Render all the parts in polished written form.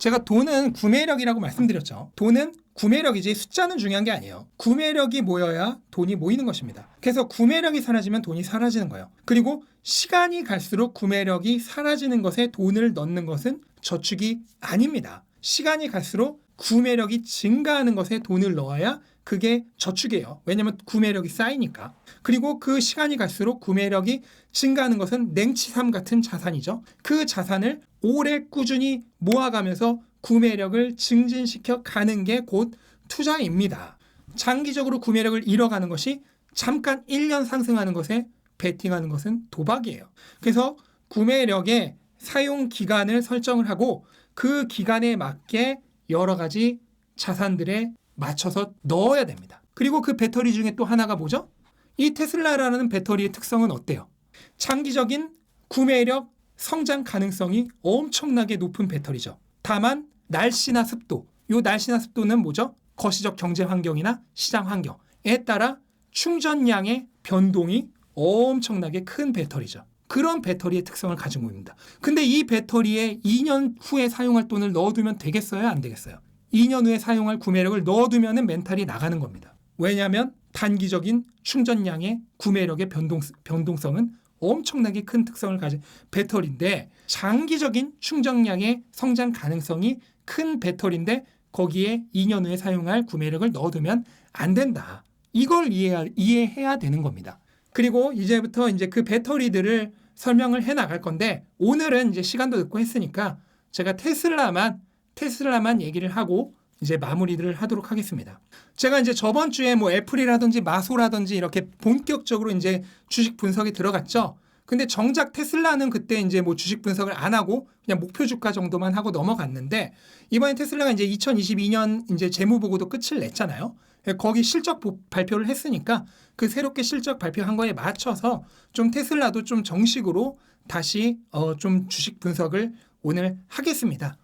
제가 돈은 구매력이라고 말씀드렸죠. 돈은 구매력이지 숫자는 중요한 게 아니에요. 구매력이 모여야 돈이 모이는 것입니다. 그래서 구매력이 사라지면 돈이 사라지는 거예요. 그리고 시간이 갈수록 구매력이 사라지는 것에 돈을 넣는 것은 저축이 아닙니다. 시간이 갈수록 구매력이 증가하는 것에 돈을 넣어야 그게 저축이에요. 왜냐하면 구매력이 쌓이니까. 그리고 그 시간이 갈수록 구매력이 증가하는 것은 냉치삼 같은 자산이죠. 그 자산을 오래 꾸준히 모아가면서 구매력을 증진시켜 가는 게 곧 투자입니다. 장기적으로 구매력을 잃어가는 것이 잠깐 1년 상승하는 것에 베팅하는 것은 도박이에요. 그래서 구매력의 사용 기간을 설정을 하고 그 기간에 맞게 여러 가지 자산들에 맞춰서 넣어야 됩니다. 그리고 그 배터리 중에 또 하나가 뭐죠? 이 테슬라라는 배터리의 특성은 어때요? 장기적인 구매력, 성장 가능성이 엄청나게 높은 배터리죠. 다만 날씨나 습도, 이 날씨나 습도는 뭐죠? 거시적 경제 환경이나 시장 환경에 따라 충전량의 변동이 엄청나게 큰 배터리죠. 그런 배터리의 특성을 가지고 있습니다. 근데 이 배터리에 2년 후에 사용할 돈을 넣어두면 되겠어요? 안 되겠어요? 2년 후에 사용할 구매력을 넣어두면 멘탈이 나가는 겁니다. 왜냐하면 단기적인 충전량의 구매력의 변동성은 엄청나게 큰 특성을 가진 배터리인데 장기적인 충전량의 성장 가능성이 큰 배터리인데 거기에 2년 후에 사용할 구매력을 넣어두면 안 된다. 이걸 이해해야 되는 겁니다. 그리고 이제부터 이제 그 배터리들을 설명을 해 나갈 건데 오늘은 이제 시간도 늦고 했으니까 제가 테슬라만 얘기를 하고 이제 마무리를 하도록 하겠습니다. 제가 이제 저번 주에 뭐 애플이라든지 마소라든지 이렇게 본격적으로 이제 주식 분석에 들어갔죠. 근데 정작 테슬라는 그때 이제 뭐 주식 분석을 안 하고 그냥 목표 주가 정도만 하고 넘어갔는데 이번에 테슬라가 이제 2022년 이제 재무보고도 끝을 냈잖아요. 거기 실적 발표를 했으니까 그 새롭게 실적 발표한 거에 맞춰서 좀 테슬라도 좀 정식으로 다시 좀 주식 분석을 오늘 하겠습니다.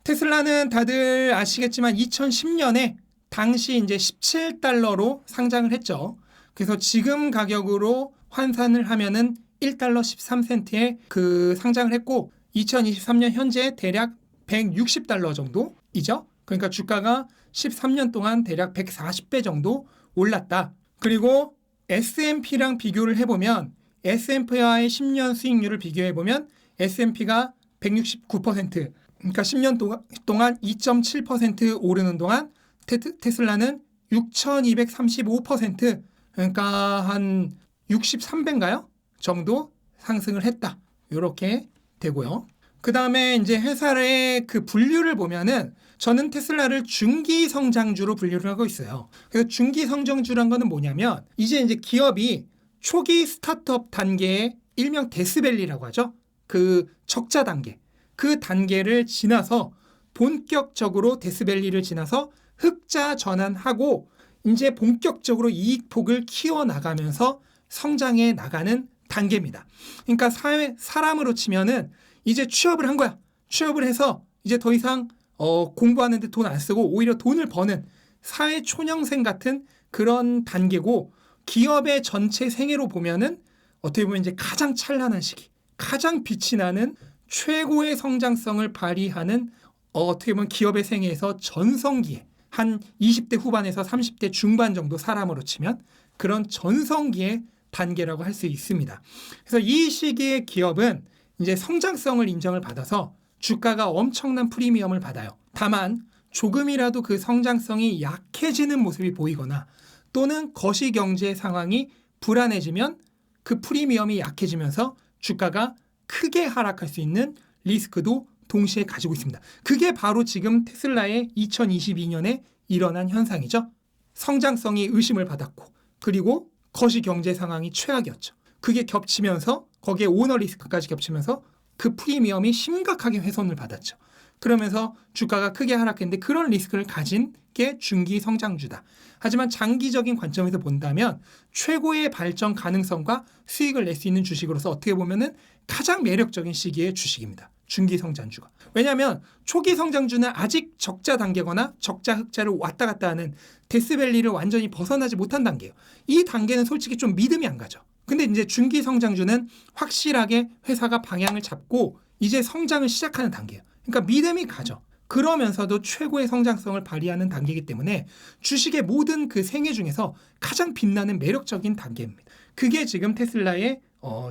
테슬라는 다들 아시겠지만 2010년에 당시 이제 17달러로 상장을 했죠. 그래서 지금 가격으로 환산을 하면은 1달러 13센트에 그 상장을 했고 2023년 현재 대략 160달러 정도이죠. 그러니까 주가가 13년 동안 대략 140배 정도 올랐다. 그리고 S&P랑 비교를 해보면 S&P와의 10년 수익률을 비교해보면 S&P가 169%, 그러니까 10년 동안 2.7% 오르는 동안 테슬라는 6,235%, 그러니까 한 63배인가요? 정도 상승을 했다. 이렇게 되고요. 그 다음에 이제 회사의 그 분류를 보면은 저는 테슬라를 중기 성장주로 분류를 하고 있어요. 그래서 중기 성장주란 거는 뭐냐면 이제 기업이 초기 스타트업 단계의 일명 데스밸리라고 하죠. 그 적자 단계. 그 단계를 지나서 본격적으로 데스밸리를 지나서 흑자 전환하고 이제 본격적으로 이익폭을 키워나가면서 성장해 나가는 단계입니다. 그러니까 사람으로 치면은 이제 취업을 한 거야. 취업을 해서 이제 더 이상 공부하는데 돈 안 쓰고 오히려 돈을 버는 사회 초년생 같은 그런 단계고 기업의 전체 생애로 보면은 어떻게 보면 이제 가장 찬란한 시기, 가장 빛이 나는 최고의 성장성을 발휘하는 어떻게 보면 기업의 생애에서 전성기에 한 20대 후반에서 30대 중반 정도 사람으로 치면 그런 전성기의 단계라고 할 수 있습니다. 그래서 이 시기의 기업은 이제 성장성을 인정을 받아서 주가가 엄청난 프리미엄을 받아요. 다만 조금이라도 그 성장성이 약해지는 모습이 보이거나 또는 거시경제 상황이 불안해지면 그 프리미엄이 약해지면서 주가가 크게 하락할 수 있는 리스크도 동시에 가지고 있습니다. 그게 바로 지금 테슬라의 2022년에 일어난 현상이죠. 성장성이 의심을 받았고 그리고 거시경제 상황이 최악이었죠. 그게 겹치면서 거기에 오너 리스크까지 겹치면서 그 프리미엄이 심각하게 훼손을 받았죠. 그러면서 주가가 크게 하락했는데 그런 리스크를 가진 게 중기 성장주다. 하지만 장기적인 관점에서 본다면 최고의 발전 가능성과 수익을 낼 수 있는 주식으로서 어떻게 보면은 가장 매력적인 시기의 주식입니다. 중기 성장주가. 왜냐하면 초기 성장주는 아직 적자 단계거나 적자 흑자를 왔다 갔다 하는 데스밸리를 완전히 벗어나지 못한 단계예요. 이 단계는 솔직히 좀 믿음이 안 가죠. 근데 이제 중기 성장주는 확실하게 회사가 방향을 잡고 이제 성장을 시작하는 단계예요. 그러니까 믿음이 가죠. 그러면서도 최고의 성장성을 발휘하는 단계이기 때문에 주식의 모든 그 생애 중에서 가장 빛나는 매력적인 단계입니다. 그게 지금 테슬라의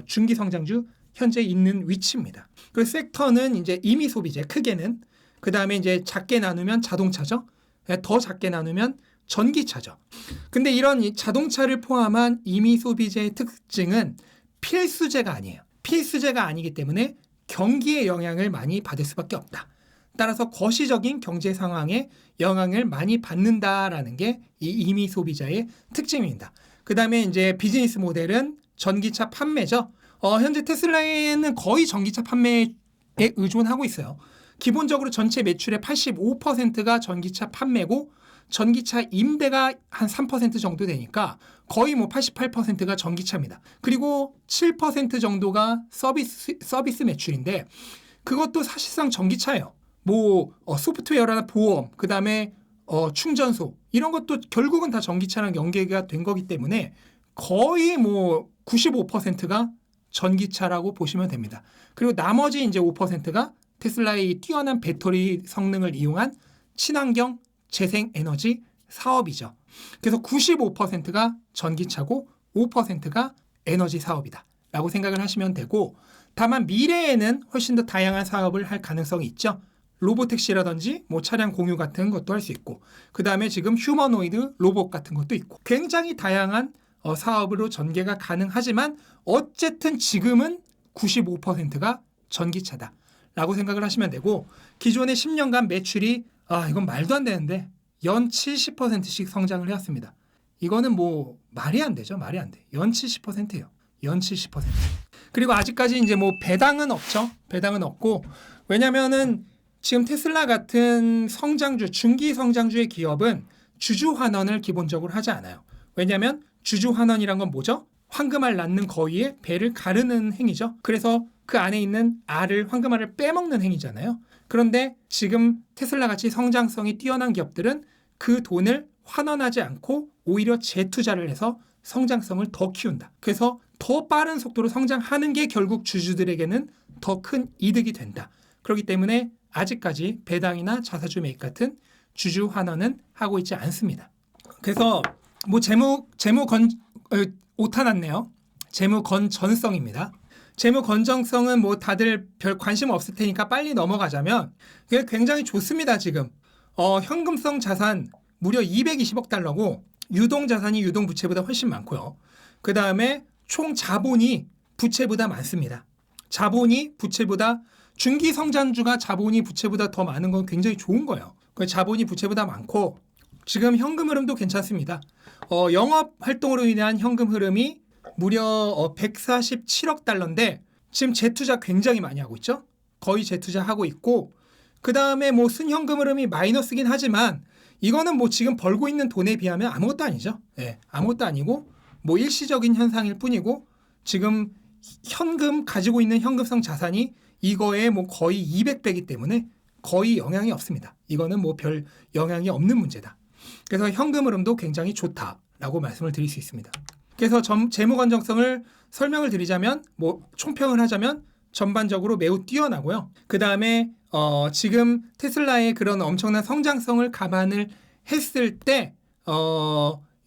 중기 성장주 현재 있는 위치입니다. 그 섹터는 이제 임의 소비재 크게는, 그 다음에 이제 작게 나누면 자동차죠. 더 작게 나누면 전기차죠. 근데 이런 이 자동차를 포함한 임의 소비재의 특징은 필수재가 아니에요. 필수재가 아니기 때문에 경기의 영향을 많이 받을 수밖에 없다. 따라서 거시적인 경제 상황에 영향을 많이 받는다라는 게 이 임의 소비자의 특징입니다. 그 다음에 이제 비즈니스 모델은 전기차 판매죠. 현재 테슬라에는 거의 전기차 판매에 의존하고 있어요. 기본적으로 전체 매출의 85%가 전기차 판매고 전기차 임대가 한 3% 정도 되니까 거의 뭐 88%가 전기차입니다. 그리고 7% 정도가 서비스 매출인데 그것도 사실상 전기차예요. 뭐 소프트웨어나 보험, 그 다음에 충전소 이런 것도 결국은 다 전기차랑 연계가 된 거기 때문에 거의 뭐 95%가 전기차라고 보시면 됩니다. 그리고 나머지 이제 5%가 테슬라의 뛰어난 배터리 성능을 이용한 친환경 재생에너지 사업이죠. 그래서 95%가 전기차고 5%가 에너지 사업이다 라고 생각을 하시면 되고, 다만 미래에는 훨씬 더 다양한 사업을 할 가능성이 있죠. 로보택시라든지 뭐 차량 공유 같은 것도 할 수 있고, 그 다음에 지금 휴머노이드 로봇 같은 것도 있고 굉장히 다양한 사업으로 전개가 가능하지만 어쨌든 지금은 95%가 전기차다 라고 생각을 하시면 되고, 기존의 10년간 매출이 이건 말도 안 되는데 연 70%씩 성장을 해왔습니다. 이거는 뭐 말이 안 되죠. 말이 안 돼. 연 70%예요. 연 70%. 그리고 아직까지 이제 뭐 배당은 없죠. 배당은 없고, 왜냐면은 지금 테슬라 같은 성장주, 중기 성장주의 기업은 주주 환원을 기본적으로 하지 않아요. 왜냐면 주주 환원이란 건 뭐죠? 황금알 낳는 거위에 배를 가르는 행위죠. 그래서 그 안에 있는 알을, 황금알을 빼먹는 행위잖아요. 그런데 지금 테슬라 같이 성장성이 뛰어난 기업들은 그 돈을 환원하지 않고 오히려 재투자를 해서 성장성을 더 키운다. 그래서 더 빠른 속도로 성장하는 게 결국 주주들에게는 더 큰 이득이 된다. 그렇기 때문에 아직까지 배당이나 자사주 매입 같은 주주 환원은 하고 있지 않습니다. 그래서 뭐 오타 났네요. 재무 건전성입니다. 재무 건전성은 뭐 다들 별 관심 없을 테니까 빨리 넘어가자면 그게 굉장히 좋습니다. 지금 현금성 자산 무려 220억 달러고 유동 자산이 유동 부채보다 훨씬 많고요. 그 다음에 총 자본이 부채보다 많습니다. 자본이 부채보다, 중기 성장주가 자본이 부채보다 더 많은 건 굉장히 좋은 거예요. 그 자본이 부채보다 많고 지금 현금 흐름도 괜찮습니다. 영업 활동으로 인한 현금 흐름이 무려 147억 달러인데 지금 재투자 굉장히 많이 하고 있죠. 거의 재투자하고 있고, 그 다음에 뭐 순현금 흐름이 마이너스긴 하지만 이거는 뭐 지금 벌고 있는 돈에 비하면 아무것도 아니죠. 네, 아무것도 아니고 뭐 일시적인 현상일 뿐이고, 지금 현금 가지고 있는 현금성 자산이 이거에 뭐 거의 200배이기 때문에 거의 영향이 없습니다. 이거는 뭐 별 영향이 없는 문제다. 그래서 현금 흐름도 굉장히 좋다라고 말씀을 드릴 수 있습니다. 그래서 재무 건전성을 설명을 드리자면, 뭐 총평을 하자면 전반적으로 매우 뛰어나고요. 그 다음에 지금 테슬라의 그런 엄청난 성장성을 감안을 했을 때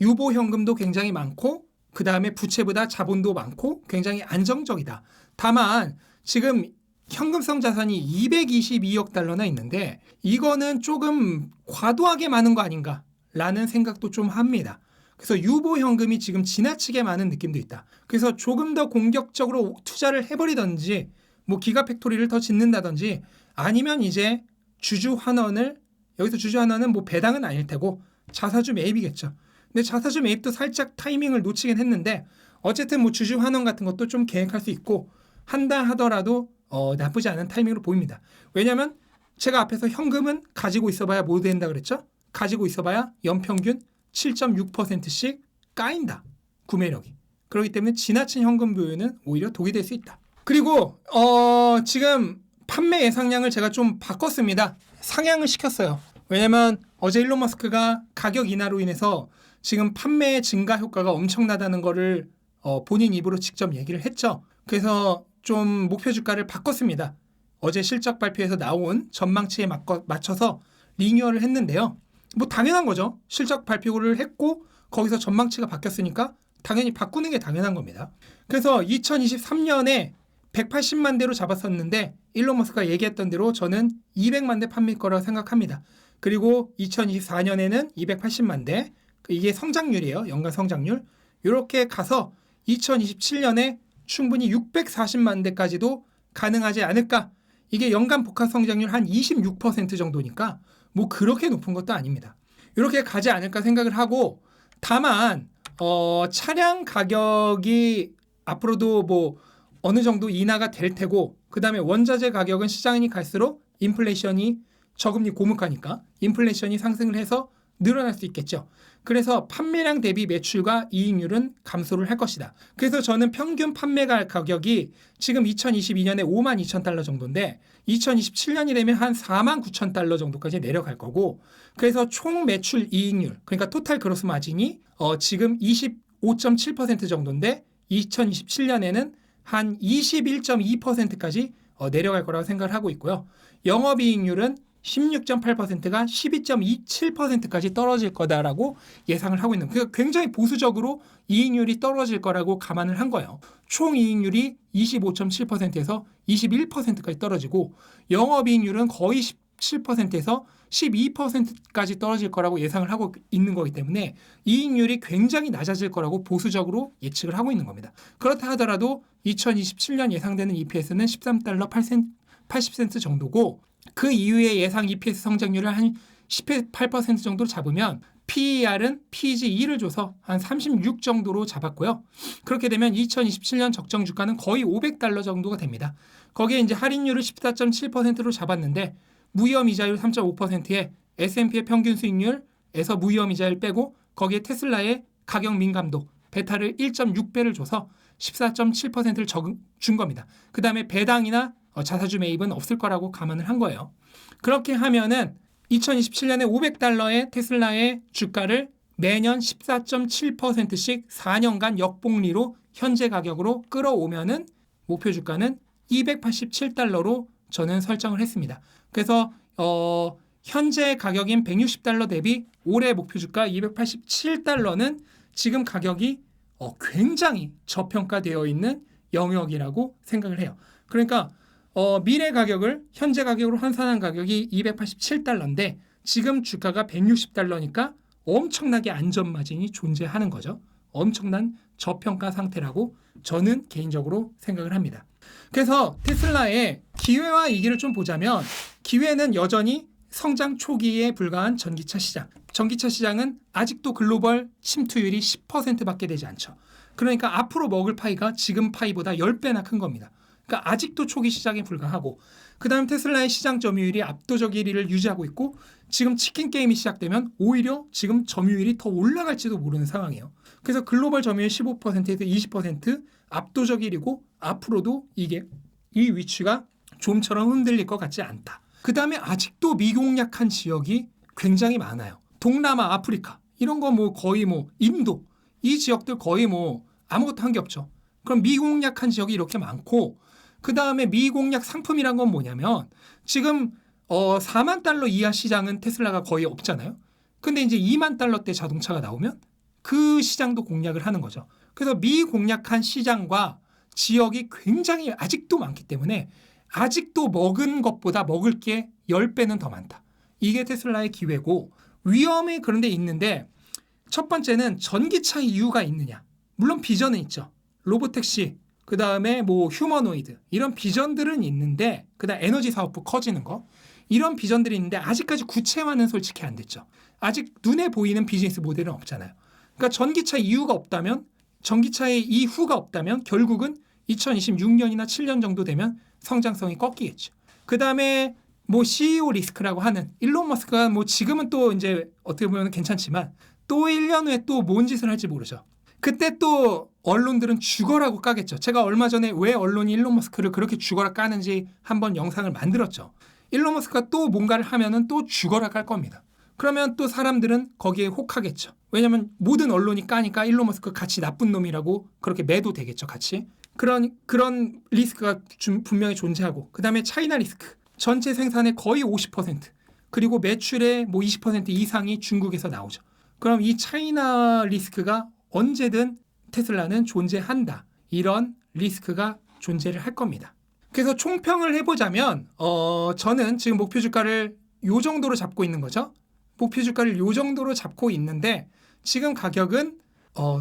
유보 현금도 굉장히 많고, 그 다음에 부채보다 자본도 많고 굉장히 안정적이다. 다만 지금 현금성 자산이 222억 달러나 있는데 이거는 조금 과도하게 많은 거 아닌가라는 생각도 좀 합니다. 그래서 유보 현금이 지금 지나치게 많은 느낌도 있다. 그래서 조금 더 공격적으로 투자를 해버리든지 뭐 기가팩토리를 더 짓는다든지, 아니면 이제 주주 환원을, 여기서 주주 환원은 뭐 배당은 아닐 테고 자사주 매입이겠죠. 근데 자사주 매입도 살짝 타이밍을 놓치긴 했는데 어쨌든 뭐 주주 환원 같은 것도 좀 계획할 수 있고 한다 하더라도 나쁘지 않은 타이밍으로 보입니다. 왜냐하면 제가 앞에서 현금은 가지고 있어봐야 뭐 된다 그랬죠? 가지고 있어봐야 연평균 7.6%씩 까인다. 구매력이. 그렇기 때문에 지나친 현금 보유는 오히려 독이 될 수 있다. 그리고 지금 판매 예상량을 제가 좀 바꿨습니다. 상향을 시켰어요. 왜냐면 어제 일론 머스크가 가격 인하로 인해서 지금 판매 증가 효과가 엄청나다는 거를 본인 입으로 직접 얘기를 했죠. 그래서 좀 목표 주가를 바꿨습니다. 어제 실적 발표에서 나온 전망치에 맞춰서 리뉴얼을 했는데요. 뭐 당연한 거죠. 실적 발표를 했고 거기서 전망치가 바뀌었으니까 당연히 바꾸는 게 당연한 겁니다. 그래서 2023년에 180만 대로 잡았었는데 일론 머스크가 얘기했던 대로 저는 200만 대 판매일 거라고 생각합니다. 그리고 2024년에는 280만 대, 이게 성장률이에요. 연간 성장률. 이렇게 가서 2027년에 충분히 640만 대까지도 가능하지 않을까. 이게 연간 복합 성장률 한 26% 정도니까 뭐 그렇게 높은 것도 아닙니다. 이렇게 가지 않을까 생각을 하고, 다만 차량 가격이 앞으로도 뭐 어느 정도 인하가 될 테고, 그 다음에 원자재 가격은 시장이 갈수록 인플레이션이 저금리 고물가니까 인플레이션이 상승을 해서 늘어날 수 있겠죠. 그래서 판매량 대비 매출과 이익률은 감소를 할 것이다. 그래서 저는 평균 판매 가격이 지금 2022년에 52,000달러 정도인데 2027년이 되면 한 49,000달러 정도까지 내려갈 거고, 그래서 총 매출 이익률, 그러니까 토탈 그로스 마진이 지금 25.7% 정도인데 2027년에는 한 21.2%까지 내려갈 거라고 생각을 하고 있고요. 영업이익률은 16.8%가 12.27%까지 떨어질 거다라고 예상을 하고 있는, 그러니까 굉장히 보수적으로 이익률이 떨어질 거라고 감안을 한 거예요. 총 이익률이 25.7%에서 21%까지 떨어지고 영업이익률은 거의 17%에서 12%까지 떨어질 거라고 예상을 하고 있는 거기 때문에 이익률이 굉장히 낮아질 거라고 보수적으로 예측을 하고 있는 겁니다. 그렇다 하더라도 2027년 예상되는 EPS는 13달러 80센트 정도고, 그 이후에 예상 EPS 성장률을 한 18% 정도로 잡으면 PER은 PEG2를 줘서 한 36 정도로 잡았고요. 그렇게 되면 2027년 적정 주가는 거의 500달러 정도가 됩니다. 거기에 이제 할인율을 14.7%로 잡았는데 무위험 이자율 3.5%에 S&P의 평균 수익률에서 무위험 이자율 빼고 거기에 테슬라의 가격 민감도 베타를 1.6배를 줘서 14.7%를 준 겁니다. 그 다음에 배당이나 자사주 매입은 없을 거라고 감안을 한 거예요. 그렇게 하면은 2027년에 500달러의 테슬라의 주가를 매년 14.7%씩 4년간 역복리로 현재 가격으로 끌어오면은 목표 주가는 287달러로 저는 설정을 했습니다. 그래서 현재 가격인 160달러 대비 올해 목표 주가 287달러는 지금 가격이 굉장히 저평가되어 있는 영역이라고 생각을 해요. 그러니까 미래 가격을 현재 가격으로 환산한 가격이 287달러인데 지금 주가가 160달러니까 엄청나게 안전 마진이 존재하는 거죠. 엄청난 저평가 상태라고 저는 개인적으로 생각을 합니다. 그래서 테슬라의 기회와 위기를 좀 보자면, 기회는 여전히 성장 초기에 불과한 전기차 시장. 전기차 시장은 아직도 글로벌 침투율이 10%밖에 되지 않죠. 그러니까 앞으로 먹을 파이가 지금 파이보다 10배나 큰 겁니다. 그러니까 아직도 초기 시장에 불과하고, 그 다음 테슬라의 시장 점유율이 압도적 1위를 유지하고 있고, 지금 치킨 게임이 시작되면 오히려 지금 점유율이 더 올라갈지도 모르는 상황이에요. 그래서 글로벌 점유율 15%에서 20% 압도적 1위고 앞으로도 이 위치가 좀처럼 흔들릴 것 같지 않다. 그 다음에 아직도 미공략한 지역이 굉장히 많아요. 동남아, 아프리카 이런 거 뭐 거의 뭐 인도 이 지역들 거의 뭐 아무것도 한 게 없죠. 그럼 미공략한 지역이 이렇게 많고, 그 다음에 미공략 상품이란 건 뭐냐면 지금 4만 달러 이하 시장은 테슬라가 거의 없잖아요. 근데 이제 2만 달러대 자동차가 나오면 그 시장도 공략을 하는 거죠. 그래서 미공략한 시장과 지역이 굉장히 아직도 많기 때문에 아직도 먹은 것보다 먹을 게 10배는 더 많다. 이게 테슬라의 기회고, 위험이 그런 데 있는데 첫 번째는 전기차 이유가 있느냐. 물론 비전은 있죠. 로보택시, 그 다음에 뭐 휴머노이드 이런 비전들은 있는데, 그 다음 에너지 사업부 커지는 거 이런 비전들이 있는데 아직까지 구체화는 솔직히 안 됐죠. 아직 눈에 보이는 비즈니스 모델은 없잖아요. 그러니까 전기차 이유가 없다면, 전기차의 이후가 없다면 결국은 2026년이나 7년 정도 되면 성장성이 꺾이겠죠. 그 다음에 뭐 CEO 리스크라고 하는 일론 머스크가 뭐 지금은 또 이제 어떻게 보면 괜찮지만 또 1년 후에 또 뭔 짓을 할지 모르죠. 그때 또 언론들은 죽어라고 까겠죠. 제가 얼마 전에 왜 언론이 일론 머스크를 그렇게 죽어라 까는지 한번 영상을 만들었죠. 일론 머스크가 또 뭔가를 하면은 또 죽어라 깔 겁니다. 그러면 또 사람들은 거기에 혹하겠죠. 왜냐하면 모든 언론이 까니까 일론 머스크 같이 나쁜 놈이라고 그렇게 매도 되겠죠. 같이. 그런 리스크가 분명히 존재하고, 그 다음에 차이나 리스크, 전체 생산의 거의 50%, 그리고 매출의 뭐 20% 이상이 중국에서 나오죠. 그럼 이 차이나 리스크가 언제든 테슬라는 존재한다. 이런 리스크가 존재를 할 겁니다. 그래서 총평을 해보자면 저는 지금 목표 주가를 요 정도로 잡고 있는 거죠. 목표 주가를 요 정도로 잡고 있는데, 지금 가격은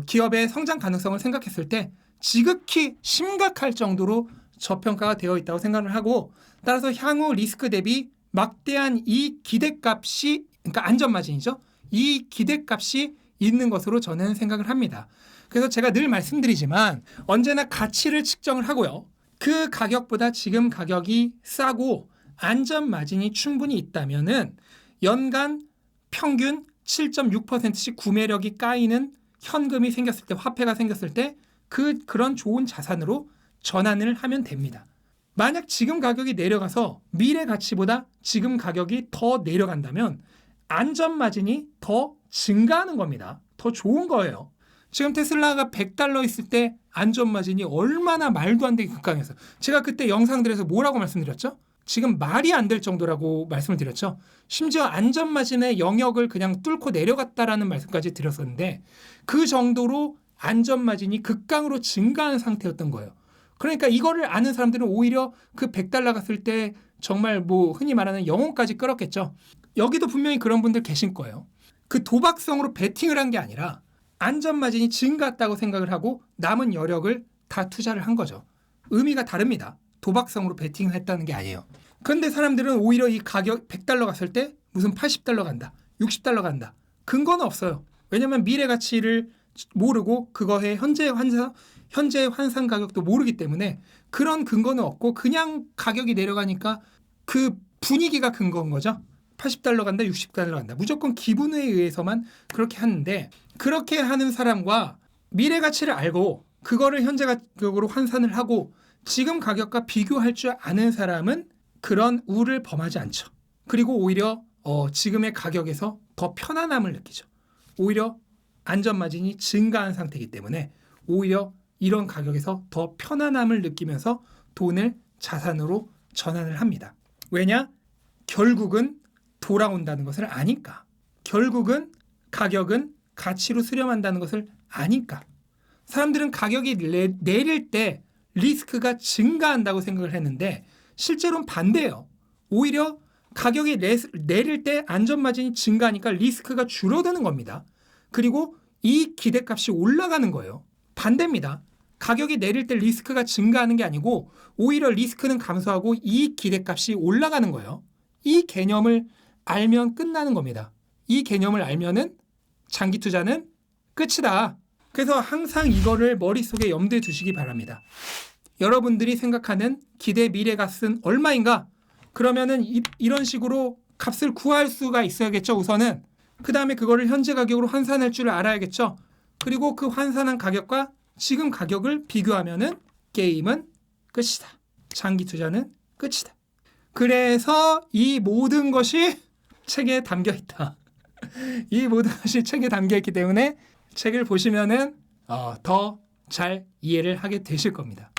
기업의 성장 가능성을 생각했을 때 지극히 심각할 정도로 저평가가 되어 있다고 생각을 하고, 따라서 향후 리스크 대비 막대한 이 기대값이, 그러니까 안전마진이죠. 이 기대값이 있는 것으로 저는 생각을 합니다. 그래서 제가 늘 말씀드리지만 언제나 가치를 측정을 하고요. 그 가격보다 지금 가격이 싸고 안전마진이 충분히 있다면은 연간 평균 7.6%씩 구매력이 까이는 현금이 생겼을 때, 화폐가 생겼을 때 그런 좋은 자산으로 전환을 하면 됩니다. 만약 지금 가격이 내려가서 미래 가치보다 지금 가격이 더 내려간다면 안전마진이 더 증가하는 겁니다. 더 좋은 거예요. 지금 테슬라가 $100 있을 때 안전마진이 얼마나 말도 안 되게 급강해서, 제가 그때 영상들에서 뭐라고 말씀드렸죠? 지금 말이 안 될 정도라고 말씀을 드렸죠. 심지어 안전마진의 영역을 그냥 뚫고 내려갔다라는 말씀까지 드렸었는데, 그 정도로 안전마진이 극강으로 증가한 상태였던 거예요. 그러니까 이거를 아는 사람들은 오히려 그 $100 갔을 때 정말 뭐 흔히 말하는 영혼까지 끌었겠죠. 여기도 분명히 그런 분들 계실 거예요. 그 도박성으로 베팅을 한 게 아니라 안전마진이 증가했다고 생각을 하고 남은 여력을 다 투자를 한 거죠. 의미가 다릅니다. 도박성으로 베팅을 했다는 게 아니에요. 그런데 사람들은 오히려 이 가격 $100 갔을 때 무슨 $80 간다, $60 간다. 근거는 없어요. 왜냐하면 미래 가치를 모르고 그거의 현재 환산 가격도 모르기 때문에 그런 근거는 없고, 그냥 가격이 내려가니까 그 분위기가 근거인 거죠. $80 간다, $60 간다. 무조건 기분에 의해서만 그렇게 하는데, 그렇게 하는 사람과 미래 가치를 알고 그거를 현재 가격으로 환산을 하고 지금 가격과 비교할 줄 아는 사람은 그런 우를 범하지 않죠. 그리고 오히려 지금의 가격에서 더 편안함을 느끼죠. 오히려 안전마진이 증가한 상태이기 때문에 오히려 이런 가격에서 더 편안함을 느끼면서 돈을 자산으로 전환을 합니다. 왜냐? 결국은 돌아온다는 것을 아니까. 결국은 가격은 가치로 수렴한다는 것을 아니까. 사람들은 가격이 내릴 때 리스크가 증가한다고 생각을 했는데 실제로는 반대예요. 오히려 가격이 내릴 때 안전마진이 증가하니까 리스크가 줄어드는 겁니다. 그리고 이 기대값이 올라가는 거예요. 반대입니다. 가격이 내릴 때 리스크가 증가하는 게 아니고 오히려 리스크는 감소하고 이 기대값이 올라가는 거예요. 이 개념을 알면 끝나는 겁니다. 이 개념을 알면은 장기 투자는 끝이다. 그래서 항상 이거를 머릿속에 염두에 두시기 바랍니다. 여러분들이 생각하는 기대 미래 값은 얼마인가? 그러면은 이런 식으로 값을 구할 수가 있어야겠죠, 우선은. 그 다음에 그거를 현재 가격으로 환산할 줄 알아야겠죠. 그리고 그 환산한 가격과 지금 가격을 비교하면은 게임은 끝이다. 장기 투자는 끝이다. 그래서 이 모든 것이 책에 담겨 있다. 이 모든 것이 책에 담겨 있기 때문에 책을 보시면은 더 잘 이해를 하게 되실 겁니다.